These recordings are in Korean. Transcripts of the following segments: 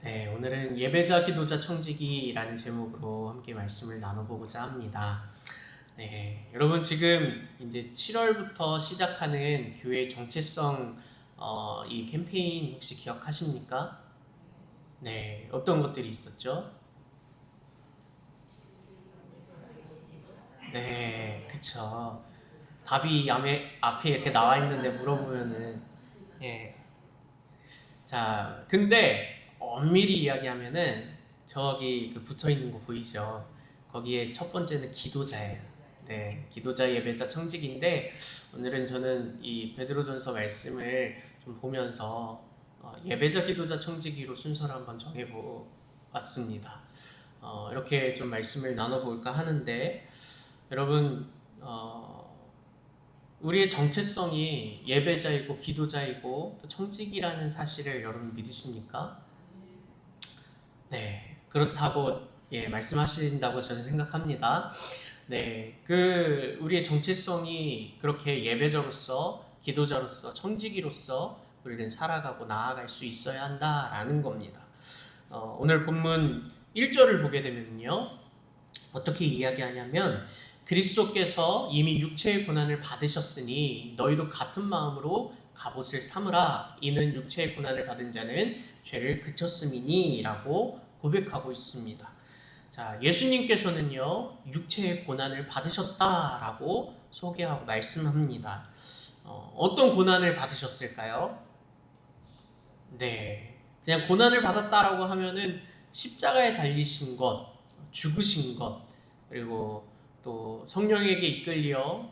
네, 오늘은 예배자, 기도자, 청지기라는 제목으로 함께 말씀을 나눠보고자 합니다. 네, 여러분 지금 이제 7월부터 시작하는 교회 정체성 이 캠페인 혹시 기억하십니까? 네, 어떤 것들이 있었죠? 네, 그쵸. 답이 앞에 이렇게 나와 있는데 물어보면은 예, 자, 근데 엄밀히 이야기하면은 저기 그 붙어 있는 거 보이죠? 거기에 첫 번째는 기도자예요. 네, 기도자, 예배자, 청직인데 오늘은 저는 이 베드로전서 말씀을 좀 보면서 예배자, 기도자, 청지기로 순서를 한번 정해보았습니다. 이렇게 좀 말씀을 나눠볼까 하는데 여러분 우리의 정체성이 예배자이고 기도자이고 또 청직이라는 사실을 여러분 믿으십니까? 네, 그렇다고 말씀하신다고 저는 생각합니다. 네, 우리의 정체성이 그렇게 예배자로서 기도자로서 청지기로서 우리는 살아가고 나아갈 수 있어야 한다라는 겁니다. 오늘 본문 1절을 보게 되면요. 어떻게 이야기하냐면 그리스도께서 이미 육체의 고난을 받으셨으니 너희도 같은 마음으로 갑옷을 삼으라. 이는 육체의 고난을 받은 자는 죄를 그쳤음이니 라고 고백하고 있습니다. 자, 예수님께서는요 육체의 고난을 받으셨다라고 소개하고 말씀합니다. 어떤 고난을 받으셨을까요? 네, 그냥 고난을 받았다라고 하면은 십자가에 달리신 것, 죽으신 것, 그리고 또 성령에게 이끌려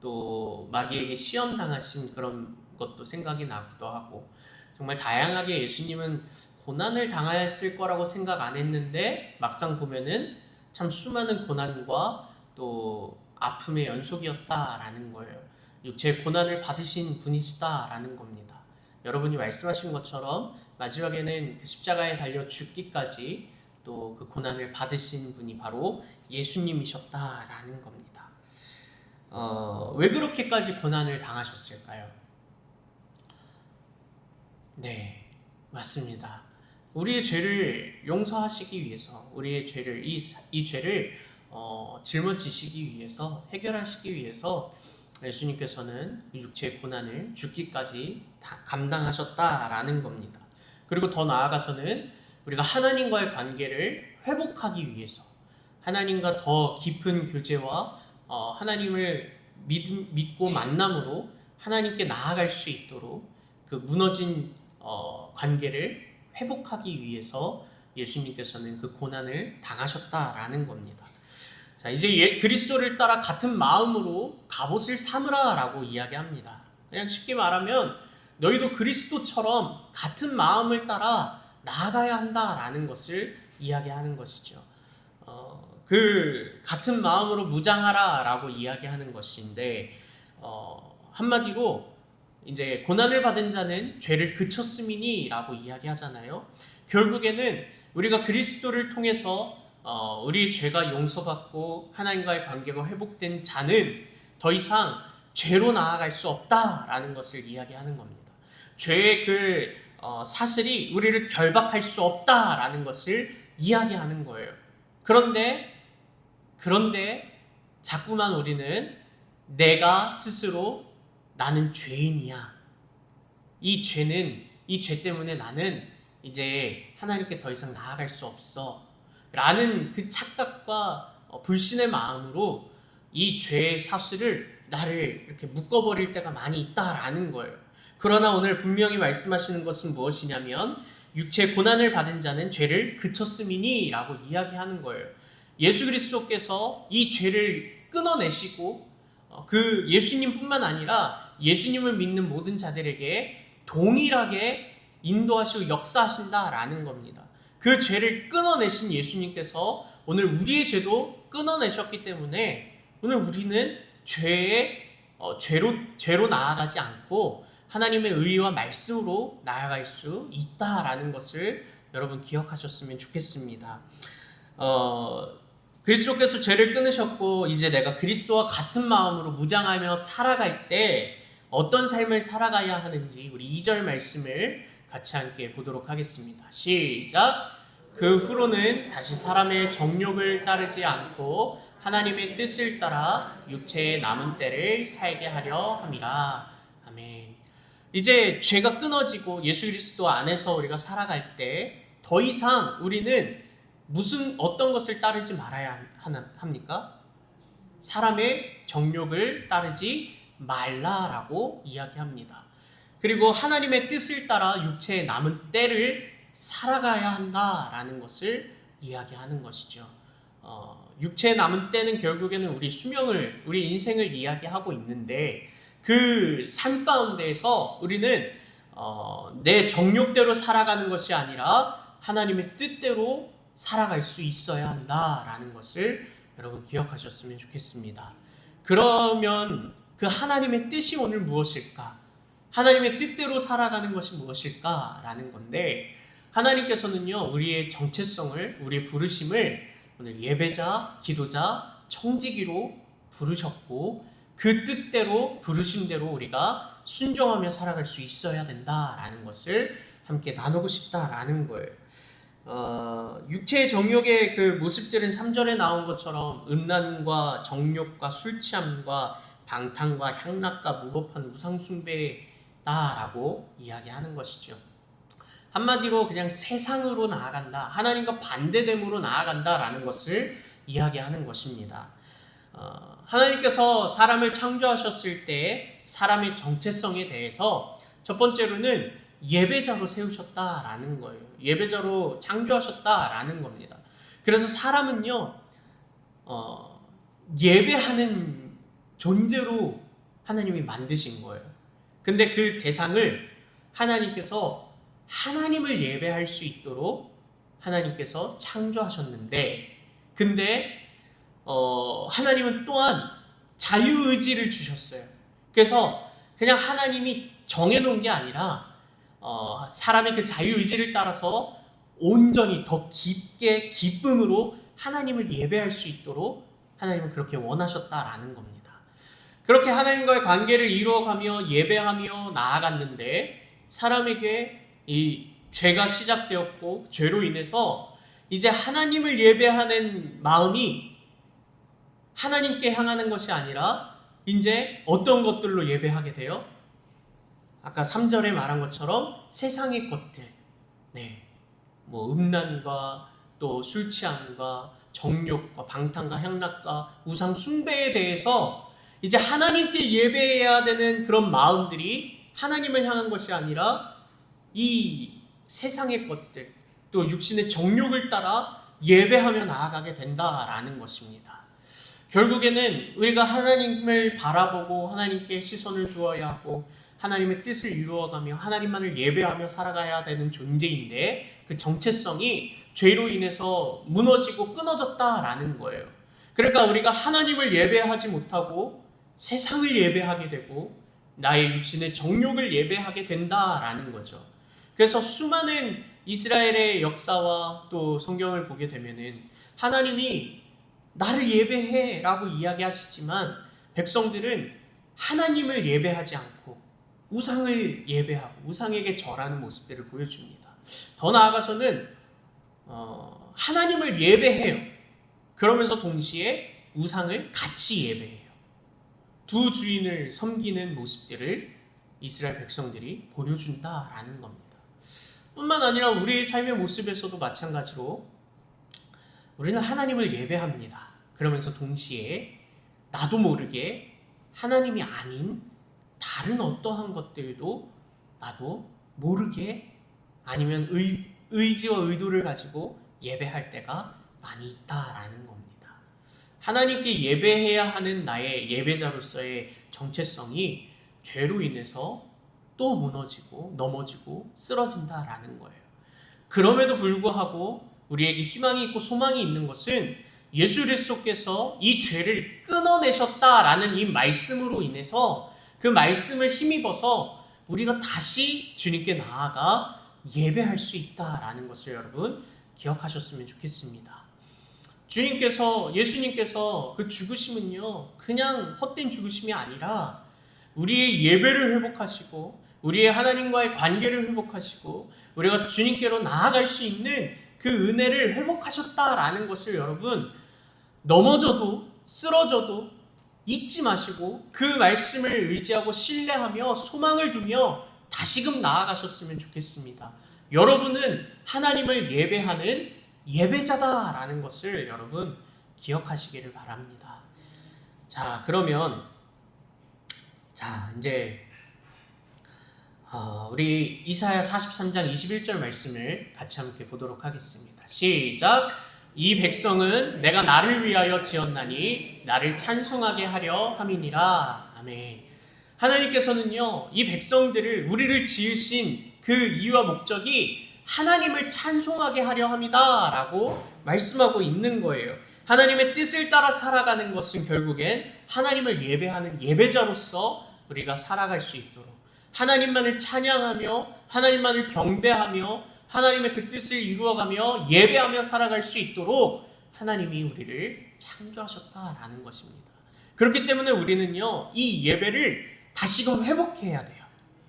또 마귀에게 시험 당하신 그런 것도 생각이 나기도 하고, 정말 다양하게 예수님은 고난을 당하였을 거라고 생각 안 했는데 막상 보면은 참 수많은 고난과 또 아픔의 연속이었다라는 거예요. 육체의 고난을 받으신 분이시다라는 겁니다. 여러분이 말씀하신 것처럼 마지막에는 그 십자가에 달려 죽기까지 또 그 고난을 받으신 분이 바로 예수님이셨다라는 겁니다. 왜 그렇게까지 고난을 당하셨을까요? 네, 맞습니다. 우리의 죄를 용서하시기 위해서, 우리의 죄를 이 죄를 짊어지시기 위해서, 해결하시기 위해서 예수님께서는 육체의 고난을 죽기까지 감당하셨다라는 겁니다. 그리고 더 나아가서는 우리가 하나님과의 관계를 회복하기 위해서, 하나님과 더 깊은 교제와 하나님을 믿고 만남으로 하나님께 나아갈 수 있도록 그 무너진 관계를 회복하기 위해서 예수님께서는 그 고난을 당하셨다라는 겁니다. 자, 이제 그리스도를 따라 같은 마음으로 갑옷을 삼으라라고 이야기합니다. 그냥 쉽게 말하면 너희도 그리스도처럼 같은 마음을 따라 나아가야 한다라는 것을 이야기하는 것이죠. 그 같은 마음으로 무장하라라고 이야기하는 것인데 한마디로 이제 고난을 받은 자는 죄를 그쳤음이니라고 이야기하잖아요. 결국에는 우리가 그리스도를 통해서 우리의 죄가 용서받고 하나님과의 관계가 회복된 자는 더 이상 죄로 나아갈 수 없다라는 것을 이야기하는 겁니다. 죄의 사슬이 우리를 결박할 수 없다라는 것을 이야기하는 거예요. 그런데 자꾸만 우리는 내가 스스로 나는 죄인이야. 이 죄 때문에 나는 이제 하나님께 더 이상 나아갈 수 없어. 라는 그 착각과 불신의 마음으로 이 죄의 사슬을 나를 이렇게 묶어버릴 때가 많이 있다라는 거예요. 그러나 오늘 분명히 말씀하시는 것은 무엇이냐면 육체의 고난을 받은 자는 죄를 그쳤음이니 라고 이야기하는 거예요. 예수 그리스도께서 이 죄를 끊어내시고 그 예수님뿐만 아니라 예수님을 믿는 모든 자들에게 동일하게 인도하시고 역사하신다라는 겁니다. 그 죄를 끊어내신 예수님께서 오늘 우리의 죄도 끊어내셨기 때문에 오늘 우리는 죄로 나아가지 않고 하나님의 의와 말씀으로 나아갈 수 있다라는 것을 여러분 기억하셨으면 좋겠습니다. 그리스도께서 죄를 끊으셨고 이제 내가 그리스도와 같은 마음으로 무장하며 살아갈 때 어떤 삶을 살아가야 하는지 우리 2절 말씀을 같이 함께 보도록 하겠습니다. 시작! 그 후로는 다시 사람의 정욕을 따르지 않고 하나님의 뜻을 따라 육체의 남은 때를 살게 하려 함이라. 아멘. 이제 죄가 끊어지고 예수 그리스도 안에서 우리가 살아갈 때 더 이상 우리는 어떤 것을 따르지 말아야 합니까? 사람의 정욕을 따르지 말라라고 이야기합니다. 그리고 하나님의 뜻을 따라 육체의 남은 때를 살아가야 한다라는 것을 이야기하는 것이죠. 육체의 남은 때는 결국에는 우리 인생을 이야기하고 있는데 그 삶 가운데에서 우리는 내 정욕대로 살아가는 것이 아니라 하나님의 뜻대로 살아갈 수 있어야 한다라는 것을 여러분 기억하셨으면 좋겠습니다. 그러면 그 하나님의 뜻이 오늘 무엇일까? 하나님의 뜻대로 살아가는 것이 무엇일까라는 건데 하나님께서는요 우리의 정체성을 우리의 부르심을 오늘 예배자, 기도자, 청지기로 부르셨고 그 뜻대로 부르심대로 우리가 순종하며 살아갈 수 있어야 된다라는 것을 함께 나누고 싶다라는 거예요. 육체의 정욕의 그 모습들은 3절에 나온 것처럼 음란과 정욕과 술 취함과 방탕과 향락과 무법한 우상 숭배다라고 이야기하는 것이죠. 한마디로 그냥 세상으로 나아간다, 하나님과 반대됨으로 나아간다라는 것을 이야기하는 것입니다. 하나님께서 사람을 창조하셨을 때 사람의 정체성에 대해서 첫 번째로는 예배자로 세우셨다라는 거예요. 예배자로 창조하셨다라는 겁니다. 그래서 사람은요, 예배하는 존재로 하나님이 만드신 거예요. 근데 그 대상을 하나님께서 하나님을 예배할 수 있도록 하나님께서 창조하셨는데, 근데 하나님은 또한 자유의지를 주셨어요. 그래서 그냥 하나님이 정해놓은 게 아니라 사람이 그 자유의지를 따라서 온전히 더 깊게 기쁨으로 하나님을 예배할 수 있도록 하나님은 그렇게 원하셨다라는 겁니다. 그렇게 하나님과의 관계를 이루어가며 예배하며 나아갔는데 사람에게 이 죄가 시작되었고 죄로 인해서 이제 하나님을 예배하는 마음이 하나님께 향하는 것이 아니라 이제 어떤 것들로 예배하게 돼요? 아까 3절에 말한 것처럼 세상의 것들, 음란과 또 술 취함과 정욕과 방탕과 향락과 우상 숭배에 대해서 이제 하나님께 예배해야 되는 그런 마음들이 하나님을 향한 것이 아니라 이 세상의 것들, 또 육신의 정욕을 따라 예배하며 나아가게 된다라는 것입니다. 결국에는 우리가 하나님을 바라보고 하나님께 시선을 두어야 하고 하나님의 뜻을 이루어가며 하나님만을 예배하며 살아가야 되는 존재인데 그 정체성이 죄로 인해서 무너지고 끊어졌다라는 거예요. 그러니까 우리가 하나님을 예배하지 못하고 세상을 예배하게 되고 나의 육신의 정욕을 예배하게 된다라는 거죠. 그래서 수많은 이스라엘의 역사와 또 성경을 보게 되면은 하나님이 나를 예배해 라고 이야기하시지만 백성들은 하나님을 예배하지 않고 우상을 예배하고 우상에게 절하는 모습들을 보여줍니다. 더 나아가서는 하나님을 예배해요. 그러면서 동시에 우상을 같이 예배해요. 두 주인을 섬기는 모습들을 이스라엘 백성들이 보여준다라는 겁니다. 뿐만 아니라 우리의 삶의 모습에서도 마찬가지로 우리는 하나님을 예배합니다. 그러면서 동시에 나도 모르게 하나님이 아닌 다른 어떠한 것들도 나도 모르게 아니면 의지와 의도를 가지고 예배할 때가 많이 있다라는 겁니다. 하나님께 예배해야 하는 나의 예배자로서의 정체성이 죄로 인해서 또 무너지고 넘어지고 쓰러진다라는 거예요. 그럼에도 불구하고 우리에게 희망이 있고 소망이 있는 것은 예수 그리스도께서 이 죄를 끊어내셨다라는 이 말씀으로 인해서 그 말씀을 힘입어서 우리가 다시 주님께 나아가 예배할 수 있다라는 것을 여러분 기억하셨으면 좋겠습니다. 예수님께서 그 죽으심은요, 그냥 헛된 죽으심이 아니라 우리의 예배를 회복하시고 우리의 하나님과의 관계를 회복하시고 우리가 주님께로 나아갈 수 있는 그 은혜를 회복하셨다라는 것을 여러분 넘어져도 쓰러져도 잊지 마시고 그 말씀을 의지하고 신뢰하며 소망을 두며 다시금 나아가셨으면 좋겠습니다. 여러분은 하나님을 예배하는 예배자다라는 것을 여러분 기억하시기를 바랍니다. 자, 그러면 이제 우리 이사야 43장 21절 말씀을 같이 함께 보도록 하겠습니다. 시작! 이 백성은 내가 나를 위하여 지었나니 나를 찬송하게 하려 함이니라. 아멘. 하나님께서는요, 이 백성들을, 우리를 지으신 그 이유와 목적이 하나님을 찬송하게 하려 함이다 라고 말씀하고 있는 거예요. 하나님의 뜻을 따라 살아가는 것은 결국엔 하나님을 예배하는 예배자로서 우리가 살아갈 수 있도록, 하나님만을 찬양하며 하나님만을 경배하며 하나님의 그 뜻을 이루어가며 예배하며 살아갈 수 있도록 하나님이 우리를 창조하셨다라는 것입니다. 그렇기 때문에 우리는요, 이 예배를 다시금 회복해야 돼요.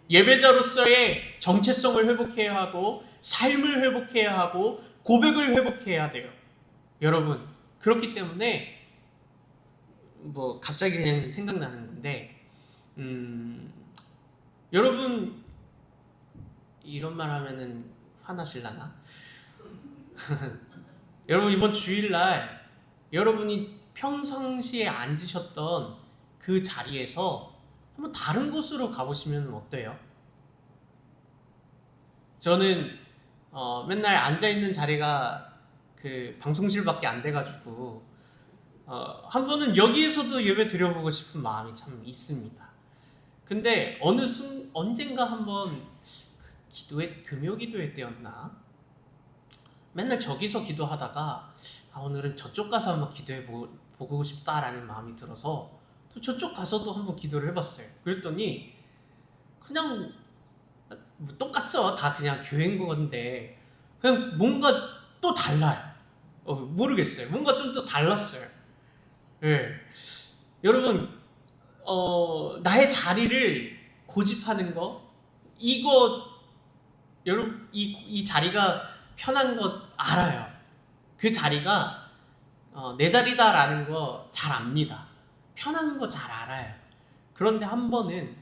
예배자로서의 정체성을 회복해야 하고 삶을 회복해야 하고 고백을 회복해야 돼요. 여러분, 그렇기 때문에 갑자기 그냥 생각나는 건데 여러분, 이런 말 하면은 화나실라나? 여러분, 이번 주일날 여러분이 평상시에 앉으셨던 그 자리에서 한번 다른 곳으로 가보시면 어때요? 저는 맨날 앉아있는 자리가 그 방송실밖에 안 돼가지고 한 번은 여기에서도 예배 드려보고 싶은 마음이 참 있습니다. 근데 언젠가 한번 금요 기도회 때였나? 맨날 저기서 기도하다가 오늘은 저쪽 가서 한번 기도해 보고 싶다라는 마음이 들어서 또 저쪽 가서도 한번 기도를 해봤어요. 그랬더니 그냥 똑같죠. 다 그냥 교회인 건데 그냥 뭔가 또 달라요. 모르겠어요. 뭔가 좀 또 달랐어요. 예. 여러분, 나의 자리를 고집하는 거, 여러분, 이 자리가 편한 것 알아요. 그 자리가 내 자리다라는 거 잘 압니다. 편한 거 잘 알아요. 그런데 한 번은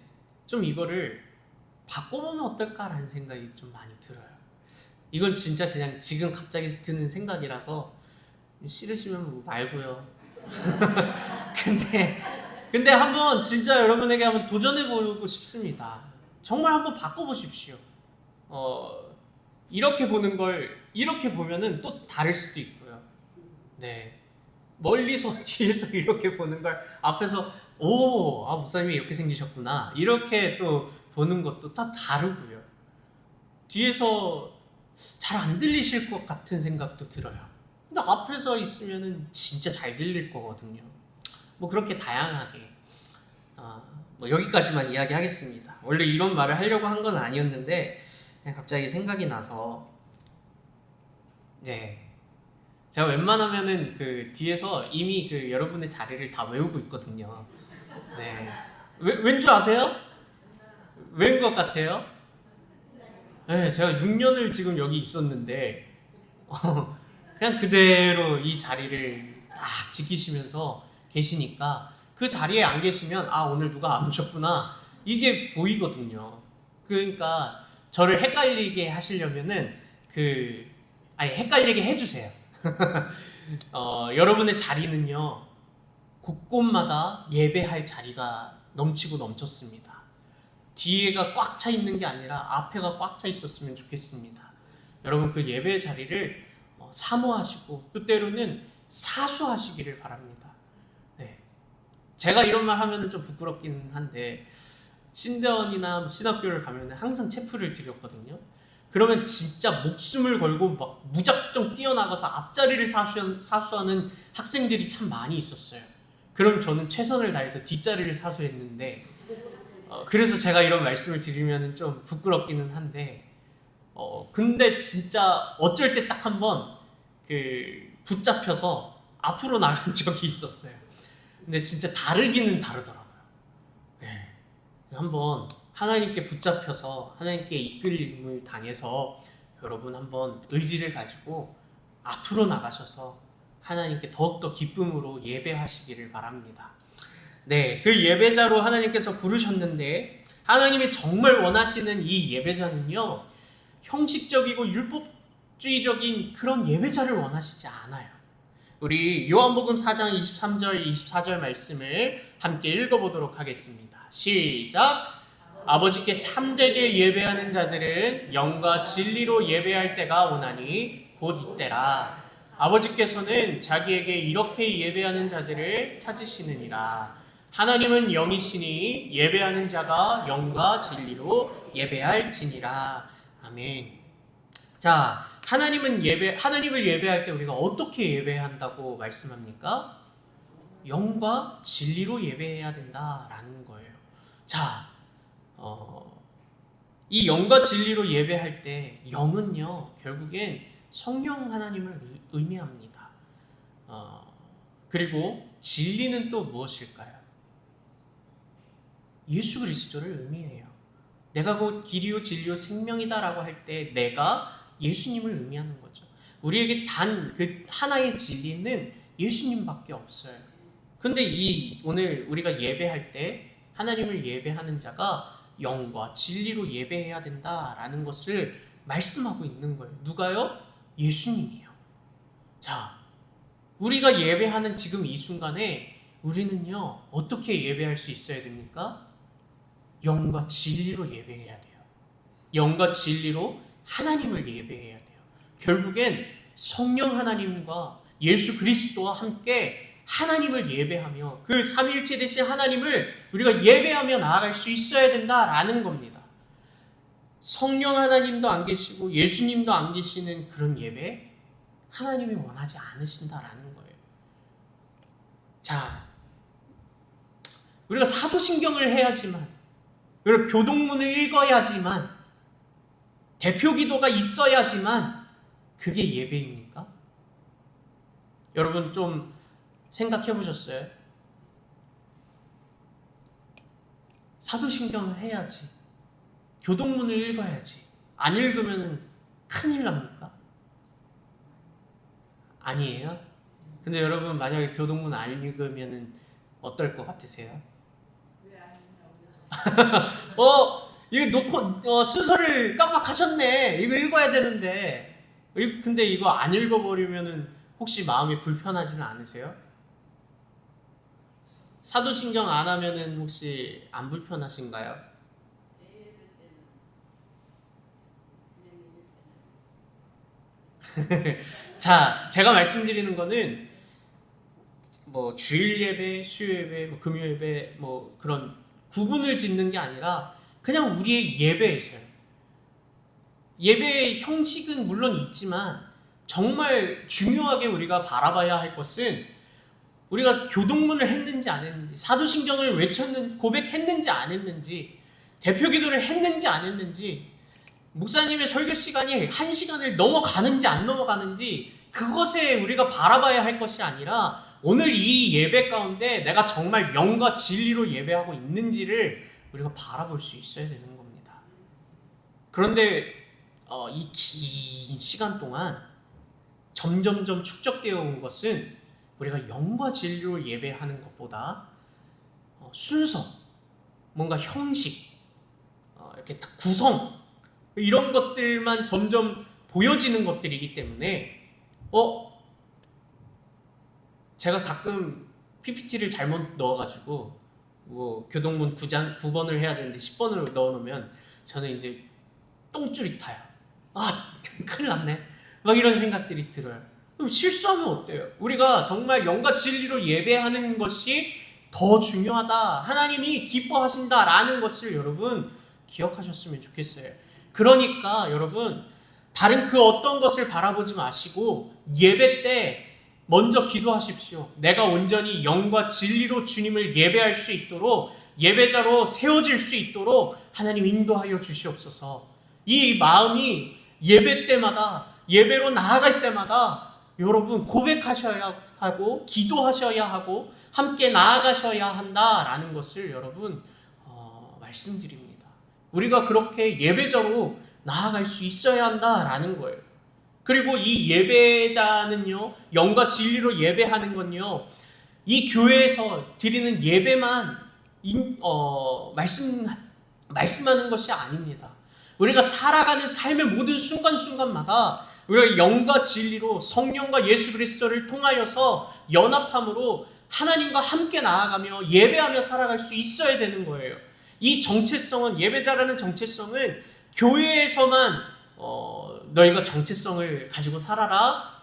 좀 이거를 바꿔보면 어떨까라는 생각이 좀 많이 들어요. 이건 진짜 그냥 지금 갑자기 드는 생각이라서 싫으시면 말고요. 근데 한번 진짜 여러분에게 한번 도전해보고 싶습니다. 정말 한번 바꿔보십시오. 이렇게 보는 걸 이렇게 보면은 또 다를 수도 있고요. 네. 멀리서 뒤에서 이렇게 보는 걸 앞에서 목사님이 이렇게 생기셨구나 이렇게 또 보는 것도 다 다르고요. 뒤에서 잘 안 들리실 것 같은 생각도 들어요. 근데 앞에서 있으면은 진짜 잘 들릴 거거든요. 그렇게 다양하게 여기까지만 이야기하겠습니다. 원래 이런 말을 하려고 한 건 아니었는데 그냥 갑자기 생각이 나서 네. 제가 웬만하면은 그 뒤에서 이미 그 여러분의 자리를 다 외우고 있거든요. 네. 왠 줄 아세요? 왠 것 같아요? 네, 제가 6년을 지금 여기 있었는데 그냥 그대로 이 자리를 딱 지키시면서 계시니까 그 자리에 안 계시면 오늘 누가 안 오셨구나 이게 보이거든요. 그러니까 저를 헷갈리게 하시려면은 헷갈리게 해주세요. 여러분의 자리는요, 곳곳마다 예배할 자리가 넘치고 넘쳤습니다. 뒤에가 꽉 차 있는 게 아니라 앞에가 꽉 차 있었으면 좋겠습니다. 여러분, 그 예배의 자리를 사모하시고 또 때로는 사수하시기를 바랍니다. 네. 제가 이런 말 하면 좀 부끄럽긴 한데 신대원이나 신학교를 가면 항상 체프를 드렸거든요. 그러면 진짜 목숨을 걸고 막 무작정 뛰어나가서 앞자리를 사수하는 학생들이 참 많이 있었어요. 그럼 저는 최선을 다해서 뒷자리를 사수했는데 그래서 제가 이런 말씀을 드리면 좀 부끄럽기는 한데 근데 진짜 어쩔 때 딱 한번 붙잡혀서 앞으로 나간 적이 있었어요. 근데 진짜 다르기는 다르더라고요. 네. 한번 하나님께 붙잡혀서 하나님께 이끌림을 당해서 여러분 한번 의지를 가지고 앞으로 나가셔서 하나님께 더욱더 기쁨으로 예배하시기를 바랍니다. 네, 그 예배자로 하나님께서 부르셨는데 하나님이 정말 원하시는 이 예배자는요, 형식적이고 율법주의적인 그런 예배자를 원하시지 않아요. 우리 요한복음 4장 23절 24절 말씀을 함께 읽어보도록 하겠습니다. 시작! 아버지께 참되게 예배하는 자들은 영과 진리로 예배할 때가 오나니 곧 이때라. 아버지께서는 자기에게 이렇게 예배하는 자들을 찾으시느니라. 하나님은 영이시니 예배하는 자가 영과 진리로 예배할지니라. 아멘. 자, 하나님을 예배할 때 우리가 어떻게 예배한다고 말씀합니까? 영과 진리로 예배해야 된다라는 거예요. 자, 이 영과 진리로 예배할 때 영은요, 결국엔 성령 하나님을 의미합니다. 그리고 진리는 또 무엇일까요? 예수 그리스도를 의미해요. 내가 곧 길이요 진리요 생명이다라고 할 때 내가 예수님을 의미하는 거죠. 우리에게 단 그 하나의 진리는 예수님밖에 없어요. 근데 오늘 우리가 예배할 때 하나님을 예배하는 자가 영과 진리로 예배해야 된다라는 것을 말씀하고 있는 거예요. 누가요? 예수님이요. 자, 우리가 예배하는 지금 이 순간에 우리는요, 어떻게 예배할 수 있어야 됩니까? 영과 진리로 예배해야 돼요. 영과 진리로 하나님을 예배해야 돼요. 결국엔 성령 하나님과 예수 그리스도와 함께 하나님을 예배하며 그 삼위일체 되신 하나님을 우리가 예배하며 나아갈 수 있어야 된다라는 겁니다. 성령 하나님도 안 계시고 예수님도 안 계시는 그런 예배, 하나님이 원하지 않으신다라는 거예요. 자, 우리가 사도신경을 해야지만, 우리가 교동문을 읽어야지만, 대표기도가 있어야지만 그게 예배입니까? 여러분 좀 생각해 보셨어요? 사도신경을 해야지, 교동문을 읽어야지, 안 읽으면 큰일 납니까? 아니에요? 근데 여러분 만약에 교동문 안 읽으면 어떨 것 같으세요? 이거 놓고 순서를 깜빡하셨네. 이거 읽어야 되는데. 근데 이거 안 읽어버리면은 혹시 마음이 불편하지는 않으세요? 사도신경 안 하면은 혹시 안 불편하신가요? 자, 제가 말씀드리는 거는 뭐 주일 예배, 수요 예배, 뭐 금요 예배, 뭐 그런 구분을 짓는 게 아니라 그냥 우리의 예배에서요. 예배의 형식은 물론 있지만 정말 중요하게 우리가 바라봐야 할 것은 우리가 교동문을 했는지 안 했는지, 사도신경을 고백했는지 안 했는지, 대표기도를 했는지 안 했는지, 목사님의 설교 시간이 1시간을 넘어가는지 안 넘어가는지 그것에 우리가 바라봐야 할 것이 아니라 오늘 이 예배 가운데 내가 정말 영과 진리로 예배하고 있는지를 우리가 바라볼 수 있어야 되는 겁니다. 그런데 이 긴 시간 동안 점점점 축적되어 온 것은 우리가 영과 진리로 예배하는 것보다 순서, 뭔가 형식, 이렇게 구성, 이런 것들만 점점 보여지는 것들이기 때문에 제가 가끔 PPT를 잘못 넣어가지고 뭐 교동문 9번을 해야 되는데 10번을 넣어놓으면 저는 이제 똥줄이 타요. 큰일 났네. 막 이런 생각들이 들어요. 그럼 실수하면 어때요? 우리가 정말 영과 진리로 예배하는 것이 더 중요하다, 하나님이 기뻐하신다라는 것을 여러분 기억하셨으면 좋겠어요. 그러니까 여러분 다른 그 어떤 것을 바라보지 마시고 예배 때 먼저 기도하십시오. 내가 온전히 영과 진리로 주님을 예배할 수 있도록, 예배자로 세워질 수 있도록 하나님 인도하여 주시옵소서. 이 마음이 예배 때마다, 예배로 나아갈 때마다 여러분 고백하셔야 하고 기도하셔야 하고 함께 나아가셔야 한다라는 것을 여러분 말씀드립니다. 우리가 그렇게 예배자로 나아갈 수 있어야 한다라는 거예요. 그리고 이 예배자는요, 영과 진리로 예배하는 건요, 이 교회에서 드리는 예배만 말씀하는 것이 아닙니다. 우리가 살아가는 삶의 모든 순간순간마다 우리가 영과 진리로 성령과 예수 그리스도를 통하여서 연합함으로 하나님과 함께 나아가며 예배하며 살아갈 수 있어야 되는 거예요. 이 정체성은, 예배자라는 정체성은 교회에서만 너희가 정체성을 가지고 살아라.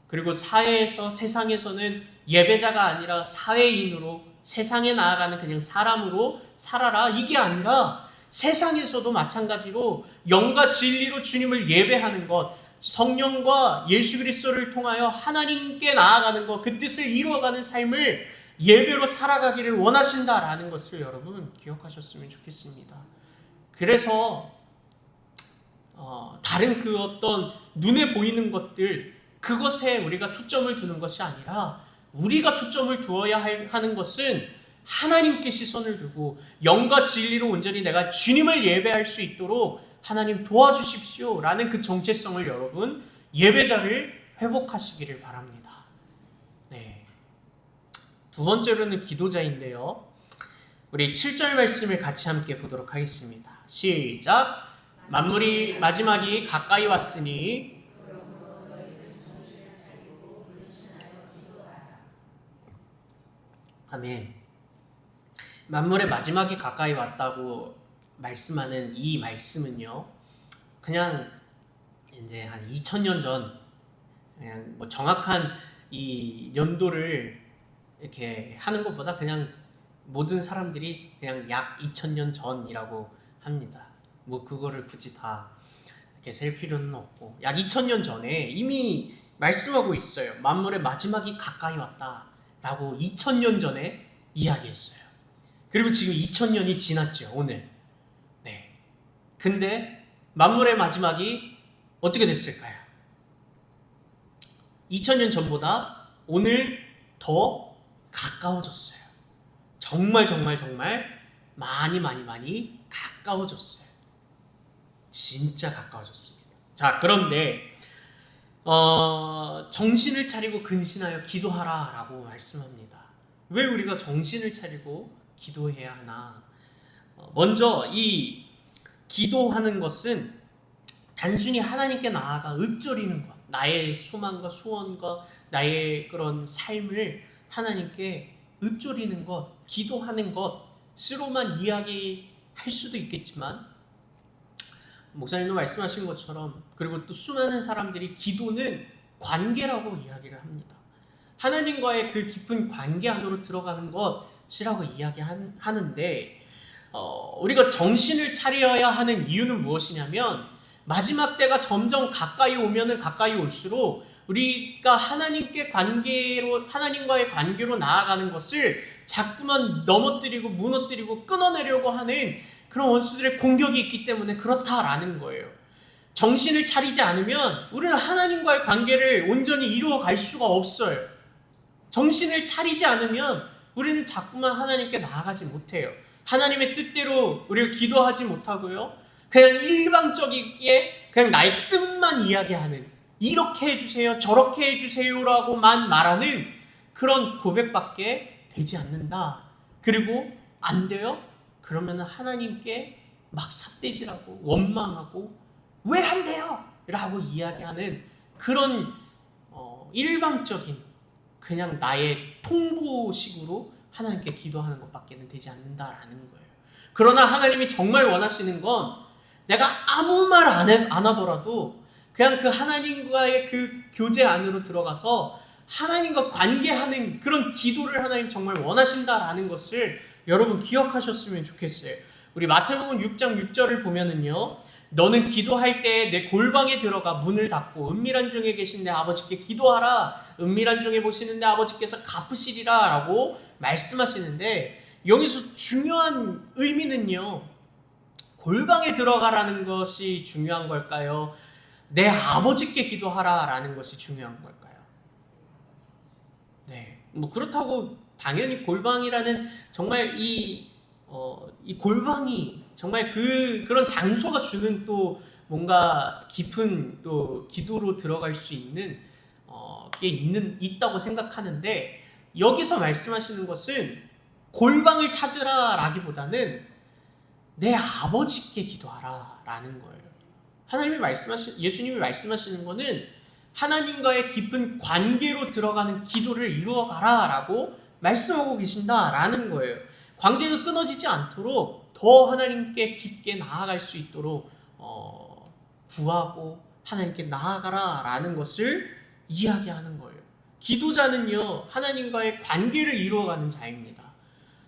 그리고 사회에서, 세상에서는 예배자가 아니라 사회인으로, 세상에 나아가는 그냥 사람으로 살아라. 이게 아니라 세상에서도 마찬가지로 영과 진리로 주님을 예배하는 것, 성령과 예수 그리스도를 통하여 하나님께 나아가는 것, 그 뜻을 이루어가는 삶을 예배로 살아가기를 원하신다라는 것을 여러분 기억하셨으면 좋겠습니다. 그래서 다른 그 어떤 눈에 보이는 것들, 그것에 우리가 초점을 두는 것이 아니라 우리가 초점을 두어야 하는 것은 하나님께 시선을 두고 영과 진리로 온전히 내가 주님을 예배할 수 있도록 하나님 도와주십시오 라는 그 정체성을 여러분, 예배자를 회복하시기를 바랍니다. 네. 두 번째로는 기도자인데요, 우리 7절 말씀을 같이 함께 보도록 하겠습니다. 시작. 만물이 마지막이 가까이 왔으니 아멘. 만물의 마지막이 가까이 왔다고 말씀하는 이 말씀은요, 그냥 이제 한 2000년 전, 그냥 뭐 정확한 이 연도를 이렇게 하는 것보다 그냥 모든 사람들이 그냥 약 2000년 전이라고 합니다. 뭐 그거를 굳이 다 이렇게 셀 필요는 없고, 약 2000년 전에 이미 말씀하고 있어요. 만물의 마지막이 가까이 왔다라고 2000년 전에 이야기했어요. 그리고 지금 2000년이 지났죠, 오늘. 네. 근데 만물의 마지막이 어떻게 됐을까요? 2000년 전보다 오늘 더 가까워졌어요. 정말 많이 가까워졌어요. 진짜 가까워졌습니다. 자, 그런데 정신을 차리고 근신하여 기도하라 라고 말씀합니다. 왜 우리가 정신을 차리고 기도해야 하나? 먼저 이 기도하는 것은 단순히 하나님께 나아가 읊조리는 것, 나의 소망과 소원과 나의 그런 삶을 하나님께 읊조리는 것, 기도하는 것으로만 이야기할 수도 있겠지만, 목사님도 말씀하신 것처럼, 그리고 또 수많은 사람들이 기도는 관계라고 이야기를 합니다. 하나님과의 그 깊은 관계 안으로 들어가는 것이라고 이야기하는데, 우리가 정신을 차려야 하는 이유는 무엇이냐면, 마지막 때가 점점 가까이 오면은 가까이 올수록 우리가 하나님과의 관계로 나아가는 것을 자꾸만 넘어뜨리고 무너뜨리고 끊어내려고 하는 그런 원수들의 공격이 있기 때문에 그렇다라는 거예요. 정신을 차리지 않으면 우리는 하나님과의 관계를 온전히 이루어갈 수가 없어요. 정신을 차리지 않으면 우리는 자꾸만 하나님께 나아가지 못해요. 하나님의 뜻대로 우리를 기도하지 못하고요, 그냥 일방적이게 그냥 나의 뜻만 이야기하는, 이렇게 해주세요, 저렇게 해주세요라고만 말하는 그런 고백밖에 되지 않는다. 그리고 안 돼요? 그러면 하나님께 막 삿대질하고 원망하고 왜 안 돼요? 라고 이야기하는 그런 일방적인, 그냥 나의 통보식으로 하나님께 기도하는 것밖에는 되지 않는다라는 거예요. 그러나 하나님이 정말 원하시는 건 내가 아무 말 안 하더라도 그냥 그 하나님과의 그 교제 안으로 들어가서 하나님과 관계하는 그런 기도를 하나님 정말 원하신다라는 것을 여러분 기억하셨으면 좋겠어요. 우리 마태복음 6장 6절을 보면은요, 너는 기도할 때 내 골방에 들어가 문을 닫고 은밀한 중에 계신 내 아버지께 기도하라. 은밀한 중에 보시는 내 아버지께서 갚으시리라 라고 말씀하시는데, 여기서 중요한 의미는요, 골방에 들어가라는 것이 중요한 걸까요? 내 아버지께 기도하라 라는 것이 중요한 걸까요? 네, 뭐 그렇다고 당연히 골방이라는 정말 이 골방이 정말 그런 장소가 주는 또 뭔가 깊은 또 기도로 들어갈 수 있는 게 있다고 생각하는데, 여기서 말씀하시는 것은 골방을 찾으라라기보다는 내 아버지께 기도하라라는 거예요. 예수님이 말씀하시는 거는 하나님과의 깊은 관계로 들어가는 기도를 이루어가라라고 말씀하고 계신다라는 거예요. 관계가 끊어지지 않도록 더 하나님께 깊게 나아갈 수 있도록 구하고 하나님께 나아가라라는 것을 이야기하는 거예요. 기도자는요, 하나님과의 관계를 이루어가는 자입니다.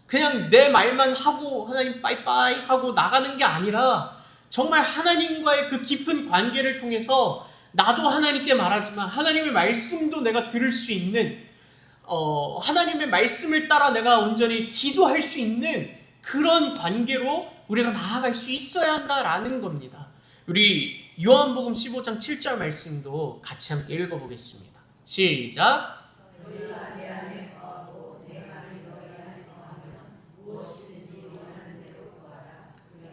그냥 내 말만 하고 하나님 빠이빠이 하고 나가는 게 아니라 정말 하나님과의 그 깊은 관계를 통해서 나도 하나님께 말하지만 하나님의 말씀도 내가 들을 수 있는, 하나님의 말씀을 따라 내가 온전히 기도할 수 있는 그런 관계로 우리가 나아갈 수 있어야 한다라는 겁니다. 우리 요한복음 15장 7절 말씀도 같이 함께 읽어보겠습니다. 시작.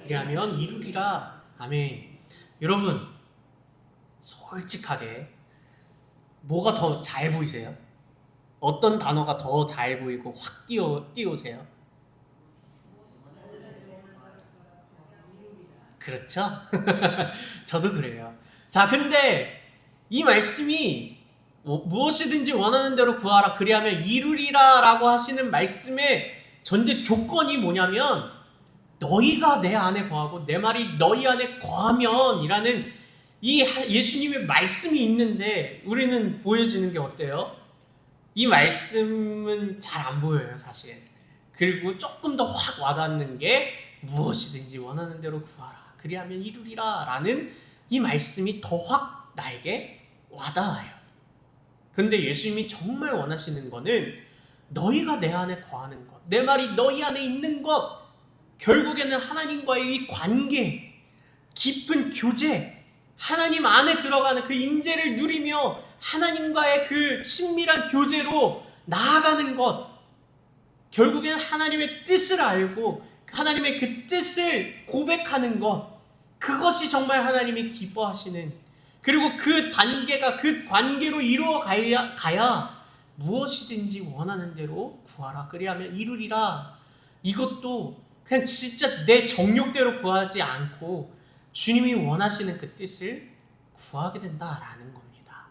그리하면 이루리라. 아멘. 여러분, 솔직하게 뭐가 더 잘 보이세요? 어떤 단어가 더 잘 보이고 확 띄우세요? 그렇죠? 저도 그래요. 자, 근데 이 말씀이 무엇이든지 원하는 대로 구하라 그리하면 이루리라 라고 하시는 말씀의 전제 조건이 뭐냐면, 너희가 내 안에 거하고 내 말이 너희 안에 거하면 이라는 이 예수님의 말씀이 있는데, 우리는 보여지는 게 어때요? 이 말씀은 잘 안 보여요, 사실. 그리고 조금 더 확 와닿는 게 무엇이든지 원하는 대로 구하라 그리하면 이루리라 라는 이 말씀이 더 확 나에게 와닿아요. 근데 예수님이 정말 원하시는 거는 너희가 내 안에 거하는 것, 내 말이 너희 안에 있는 것, 결국에는 하나님과의 이 관계, 깊은 교제, 하나님 안에 들어가는 그 임재를 누리며 하나님과의 그 친밀한 교제로 나아가는 것, 결국에는 하나님의 뜻을 알고 하나님의 그 뜻을 고백하는 것, 그것이 정말 하나님이 기뻐하시는, 그리고 그 단계가 그 관계로 이루어 가야 무엇이든지 원하는 대로 구하라 그리하면 이루리라. 이것도 그냥 진짜 내 정욕대로 구하지 않고 주님이 원하시는 그 뜻을 구하게 된다라는 겁니다.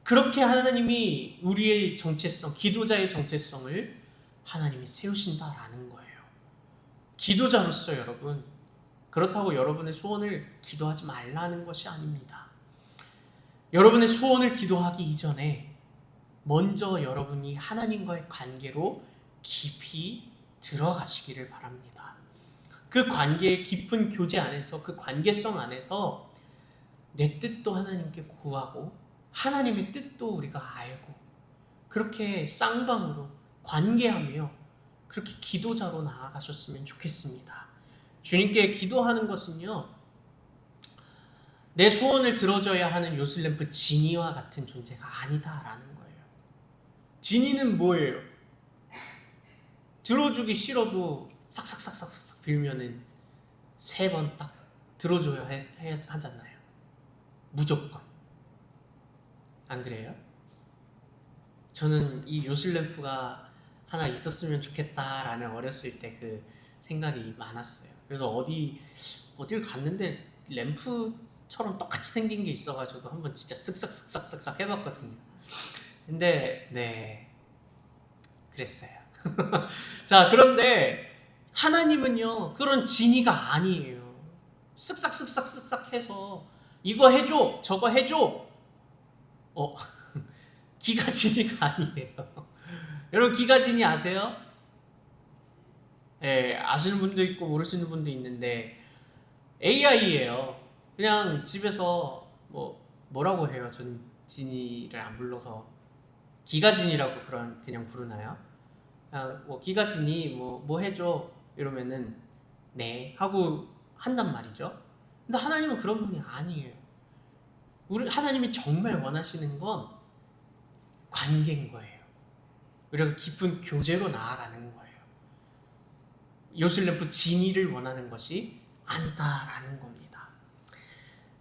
그렇게 하나님이 우리의 정체성, 기도자의 정체성을 하나님이 세우신다라는 거예요. 기도자로서 여러분, 그렇다고 여러분의 소원을 기도하지 말라는 것이 아닙니다. 여러분의 소원을 기도하기 이전에 먼저 여러분이 하나님과의 관계로 깊이 들어가시기를 바랍니다. 그 관계의 깊은 교제 안에서, 그 관계성 안에서 내 뜻도 하나님께 구하고 하나님의 뜻도 우리가 알고 그렇게 쌍방으로 관계하며 그렇게 기도자로 나아가셨으면 좋겠습니다. 주님께 기도하는 것은요, 내 소원을 들어줘야 하는 요술램프 지니와 같은 존재가 아니다라는 거예요. 지니는 뭐예요? 들어주기 싫어도 싹싹싹싹 빌면은 3번 딱 들어줘야 하잖아요. 무조건. 안 그래요? 저는 이 요술램프가 하나 있었으면 좋겠다라는 어렸을 때 그 생각이 많았어요. 그래서 어딜 갔는데 램프처럼 똑같이 생긴 게 있어가지고 한번 진짜 쓱싹쓱싹쓱싹 해봤거든요. 근데 네, 그랬어요. 자, 그런데 하나님은요 그런 지니가 아니에요. 쓱싹쓱싹쓱싹 해서 이거 해줘 저거 해줘, 기가지니가 아니에요. 여러분 기가지니 아세요? 예, 아시는 분도 있고 모르시는 분도 있는데 AI예요. 그냥 집에서 뭐라고 해요? 저는 지니를 안 불러서 기가지니라고 그냥 부르나요? 기가지니 뭐 해줘 이러면은 네 하고 한단 말이죠. 근데 하나님은 그런 분이 아니에요. 하나님이 정말 원하시는 건 관계인 거예요. 우리가 깊은 교제로 나아가는 거예요. 요술램프 진이를 원하는 것이 아니다라는 겁니다.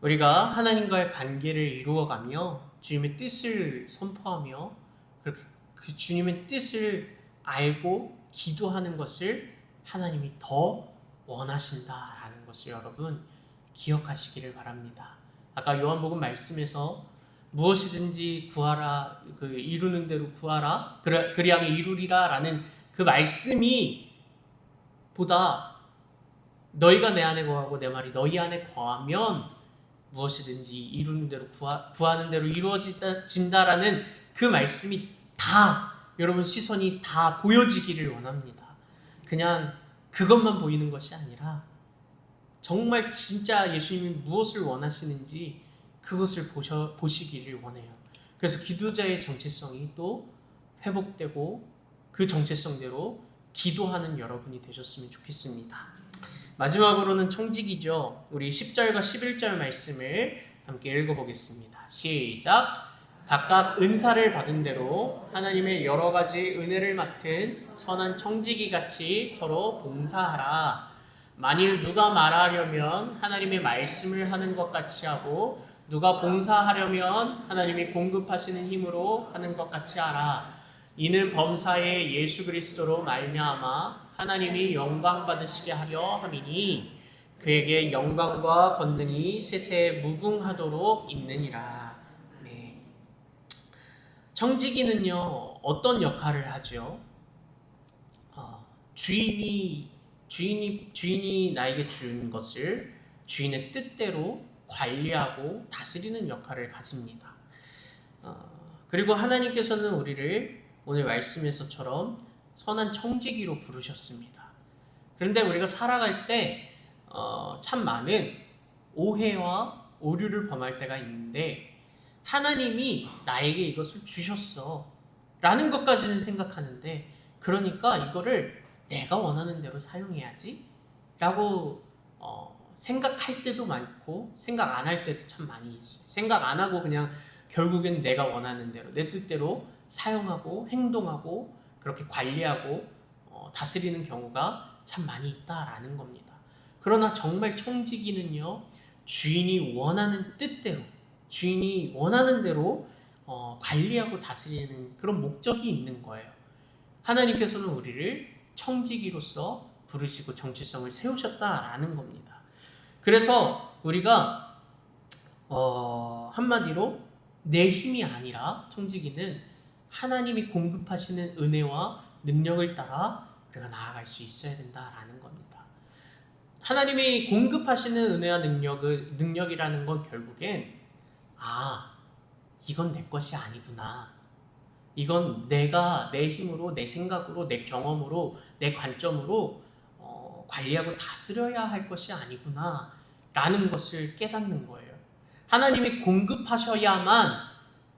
우리가 하나님과의 관계를 이루어가며 주님의 뜻을 선포하며 그렇게 그 주님의 뜻을 알고 기도하는 것을 하나님이 더 원하신다라는 것을 여러분 기억하시기를 바랍니다. 아까 요한복음 말씀에서 무엇이든지 구하라, 그 이루는 대로 구하라, 그리하면 이루리라라는 그 말씀이 보다 너희가 내 안에 거하고 내 말이 너희 안에 거하면 무엇이든지 이루는 대로 구하는 대로 이루어진다라는 그 말씀이 다 여러분 시선이 다 보여지기를 원합니다. 그냥 그것만 보이는 것이 아니라 정말 진짜 예수님이 무엇을 원하시는지 그것을 보시기를 원해요. 그래서 기도자의 정체성이 또 회복되고 그 정체성대로 기도하는 여러분이 되셨으면 좋겠습니다. 마지막으로는 청직이죠. 우리 10절과 11절 말씀을 함께 읽어보겠습니다. 시작! 각각 은사를 받은 대로 하나님의 여러 가지 은혜를 맡은 선한 청지기 같이 서로 봉사하라. 만일 누가 말하려면 하나님의 말씀을 하는 것 같이 하고 누가 봉사하려면 하나님이 공급하시는 힘으로 하는 것 같이 하라. 이는 범사에 예수 그리스도로 말미암아 하나님이 영광 받으시게 하려 함이니 그에게 영광과 권능이 세세 무궁하도록 있느니라. 네. 청지기는요 어떤 역할을 하죠? 주인이 나에게 준 것을 주인의 뜻대로 관리하고 다스리는 역할을 가집니다. 그리고 하나님께서는 우리를 오늘 말씀에서처럼 선한 청지기로 부르셨습니다. 그런데 우리가 살아갈 때 참 많은 오해와 오류를 범할 때가 있는데 하나님이 나에게 이것을 주셨어 라는 것까지는 생각하는데 그러니까 이거를 내가 원하는 대로 사용해야지 라고 생각할 때도 많고 생각 안 할 때도 참 많이 있어요. 생각 안 하고 그냥 결국엔 내가 원하는 대로 내 뜻대로 사용하고 행동하고 그렇게 관리하고 다스리는 경우가 참 많이 있다라는 겁니다. 그러나 정말 청지기는요 주인이 원하는 뜻대로 주인이 원하는 대로 관리하고 다스리는 그런 목적이 있는 거예요. 하나님께서는 우리를 청지기로서 부르시고 정체성을 세우셨다라는 겁니다. 그래서 우리가 한마디로 내 힘이 아니라 청지기는 하나님이 공급하시는 은혜와 능력을 따라 우리가 나아갈 수 있어야 된다라는 겁니다. 하나님이 공급하시는 은혜와 능력이라는 건 결국엔 이건 내 것이 아니구나. 이건 내가 내 힘으로, 내 생각으로, 내 경험으로, 내 관점으로 관리하고 다스려야 할 것이 아니구나 라는 것을 깨닫는 거예요. 하나님이 공급하셔야만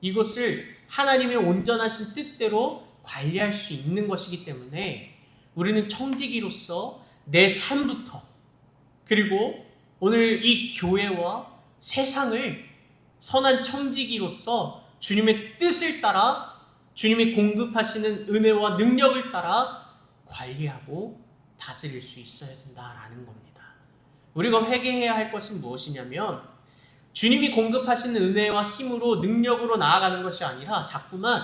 이것을 하나님의 온전하신 뜻대로 관리할 수 있는 것이기 때문에 우리는 청지기로서 내 삶부터 그리고 오늘 이 교회와 세상을 선한 청지기로서 주님의 뜻을 따라 주님이 공급하시는 은혜와 능력을 따라 관리하고 다스릴 수 있어야 된다라는 겁니다. 우리가 회개해야 할 것은 무엇이냐면 주님이 공급하시는 은혜와 힘으로 능력으로 나아가는 것이 아니라 자꾸만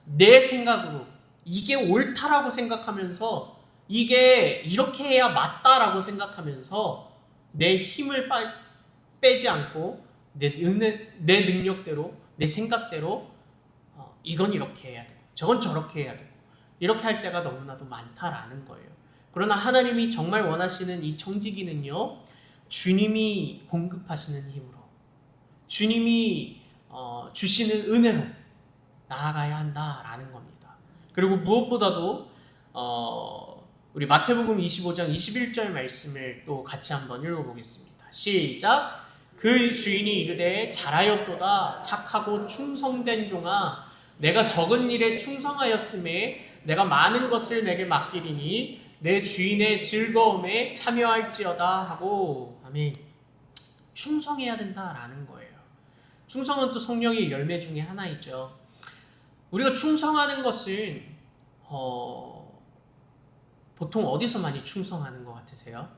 내 생각으로 이게 옳다라고 생각하면서 이게 이렇게 해야 맞다라고 생각하면서 내 힘을 빼지 않고 내 능력대로 내 생각대로 이건 이렇게 해야 되고 저건 저렇게 해야 되고 이렇게 할 때가 너무나도 많다라는 거예요. 그러나 하나님이 정말 원하시는 이 청지기는요 주님이 공급하시는 힘으로 주님이 주시는 은혜로 나아가야 한다라는 겁니다. 그리고 무엇보다도 우리 마태복음 25장 21절 말씀을 또 같이 한번 읽어보겠습니다. 시작! 그 주인이 이르되 잘하였도다 착하고 충성된 종아 내가 적은 일에 충성하였음에 내가 많은 것을 내게 맡기리니 내 주인의 즐거움에 참여할지어다 하고 아멘. 충성해야 된다라는 거예요. 충성은 또 성령의 열매 중에 하나이죠. 우리가 충성하는 것은 보통 어디서 많이 충성하는 것 같으세요?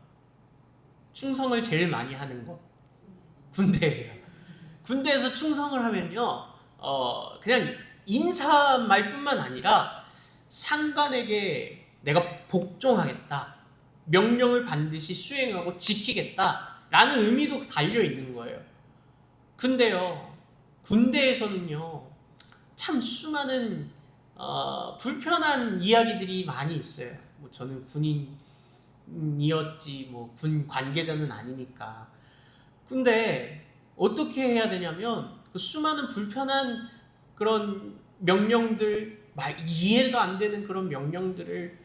충성을 제일 많이 하는 거 군대예요. 군대에서 충성을 하면요, 그냥 인사 말뿐만 아니라 상관에게 내가 복종하겠다, 명령을 반드시 수행하고 지키겠다라는 의미도 달려 있는 거예요. 근데요, 군대에서는요, 참 수많은 불편한 이야기들이 많이 있어요. 뭐 저는 군인이었지, 뭐 군 관계자는 아니니까. 근데 어떻게 해야 되냐면 그 수많은 불편한 그런 명령들, 이해가 안 되는 그런 명령들을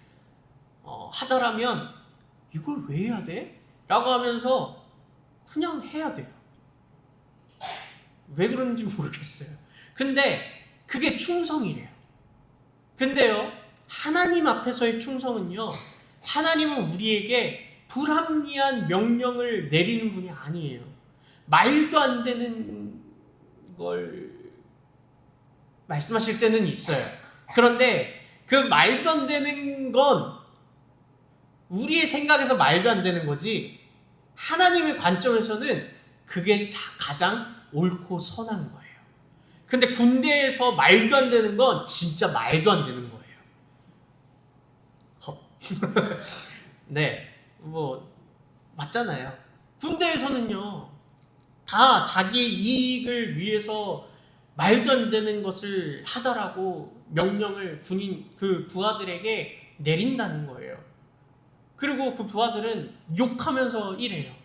하더라면 이걸 왜 해야 돼? 라고 하면서 그냥 해야 돼요. 왜 그런지 모르겠어요. 근데 그게 충성이래요. 근데요, 하나님 앞에서의 충성은요, 하나님은 우리에게 불합리한 명령을 내리는 분이 아니에요. 말도 안 되는 걸 말씀하실 때는 있어요. 그런데 그 말도 안 되는 건 우리의 생각에서 말도 안 되는 거지, 하나님의 관점에서는 그게 가장 옳고 선한 거예요. 근데 군대에서 말도 안 되는 건 진짜 말도 안 되는 거예요. 네, 뭐 맞잖아요. 군대에서는요, 다 자기의 이익을 위해서 말도 안 되는 것을 하더라고 명령을 그 부하들에게 내린다는 거예요. 그리고 그 부하들은 욕하면서 이래요.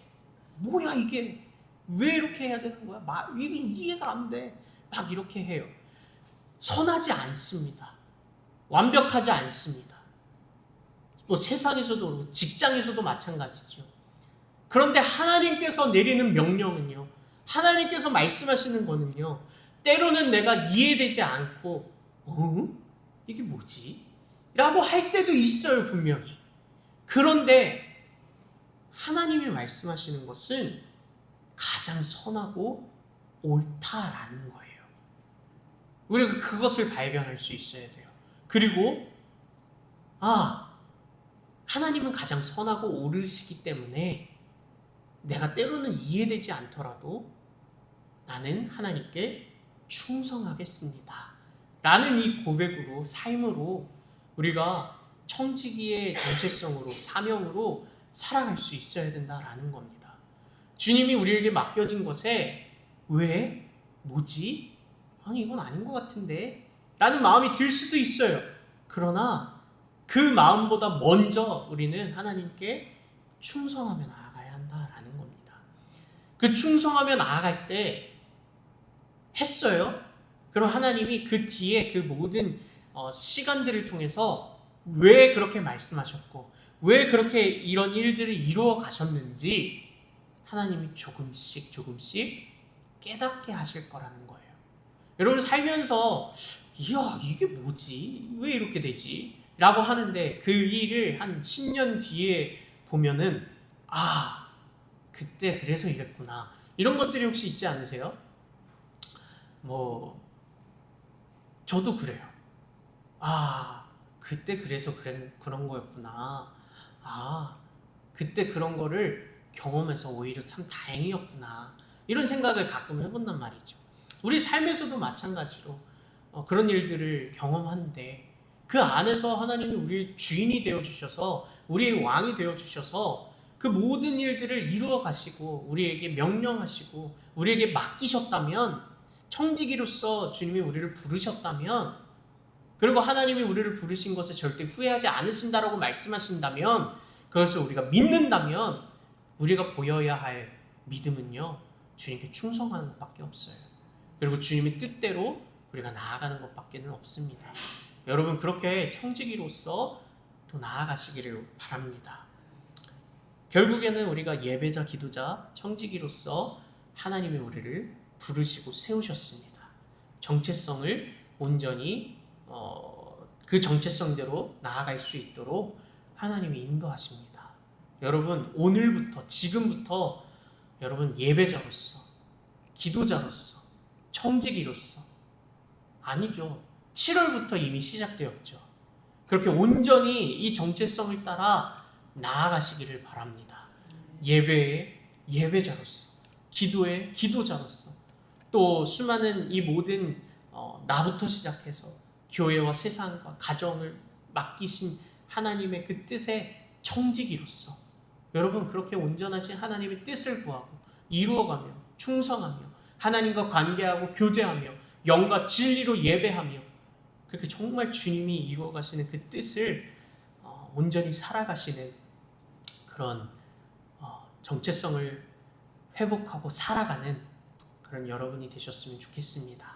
뭐야 이게, 왜 이렇게 해야 되는 거야? 이게 이해가 안 돼. 막 이렇게 해요. 선하지 않습니다. 완벽하지 않습니다. 뭐 세상에서도 그렇고 직장에서도 마찬가지죠. 그런데 하나님께서 내리는 명령은요, 하나님께서 말씀하시는 거는요, 때로는 내가 이해되지 않고 이게 뭐지? 라고 할 때도 있어요, 분명히. 그런데 하나님이 말씀하시는 것은 가장 선하고 옳다라는 거예요. 우리가 그것을 발견할 수 있어야 돼요. 그리고 하나님은 가장 선하고 옳으시기 때문에 내가 때로는 이해되지 않더라도 나는 하나님께 충성하겠습니다 라는 이 고백으로, 삶으로 우리가 청지기의 정체성으로, 사명으로 살아갈 수 있어야 된다라는 겁니다. 주님이 우리에게 맡겨진 것에 왜? 뭐지? 아니 이건 아닌 것 같은데? 라는 마음이 들 수도 있어요. 그러나 그 마음보다 먼저 우리는 하나님께 충성하며 나아가야 한다라는 겁니다. 그 충성하며 나아갈 때 했어요. 그럼 하나님이 그 뒤에 그 모든 시간들을 통해서 왜 그렇게 말씀하셨고 왜 그렇게 이런 일들을 이루어 가셨는지 하나님이 조금씩 깨닫게 하실 거라는 거예요. 여러분 살면서 이야 이게 뭐지? 왜 이렇게 되지? 라고 하는데 그 일을 한 10년 뒤에 보면은 그때 그래서 이랬구나. 이런 것들이 혹시 있지 않으세요? 저도 그래요. 그때 그래서 그런 거였구나. 그때 그런 거를 경험해서 오히려 참 다행이었구나. 이런 생각을 가끔 해본단 말이죠. 우리 삶에서도 마찬가지로 그런 일들을 경험하는데 그 안에서 하나님이 우리의 주인이 되어주셔서 우리의 왕이 되어주셔서 그 모든 일들을 이루어 가시고 우리에게 명령하시고 우리에게 맡기셨다면, 청지기로서 주님이 우리를 부르셨다면, 그리고 하나님이 우리를 부르신 것에 절대 후회하지 않으신다라고 말씀하신다면, 그것을 우리가 믿는다면 우리가 보여야 할 믿음은요, 주님께 충성하는 것밖에 없어요. 그리고 주님의 뜻대로 우리가 나아가는 것밖에는 없습니다. 여러분 그렇게 청지기로서 또 나아가시기를 바랍니다. 결국에는 우리가 예배자, 기도자, 청지기로서 하나님이 우리를 부르시고 세우셨습니다. 정체성을 온전히 그 정체성대로 나아갈 수 있도록 하나님이 인도하십니다. 여러분 오늘부터, 지금부터 여러분 예배자로서, 기도자로서, 청지기로서, 아니죠, 7월부터 이미 시작되었죠. 그렇게 온전히 이 정체성을 따라 나아가시기를 바랍니다. 예배의 예배자로서, 기도의 기도자로서, 또 수많은 이 모든 나부터 시작해서 교회와 세상과 가정을 맡기신 하나님의 그 뜻의 청지기로서 여러분 그렇게 온전하신 하나님의 뜻을 구하고 이루어가며 충성하며 하나님과 관계하고 교제하며 영과 진리로 예배하며 그렇게 정말 주님이 이루어가시는 그 뜻을 온전히 살아가시는 그런 정체성을 회복하고 살아가는 그런 여러분이 되셨으면 좋겠습니다.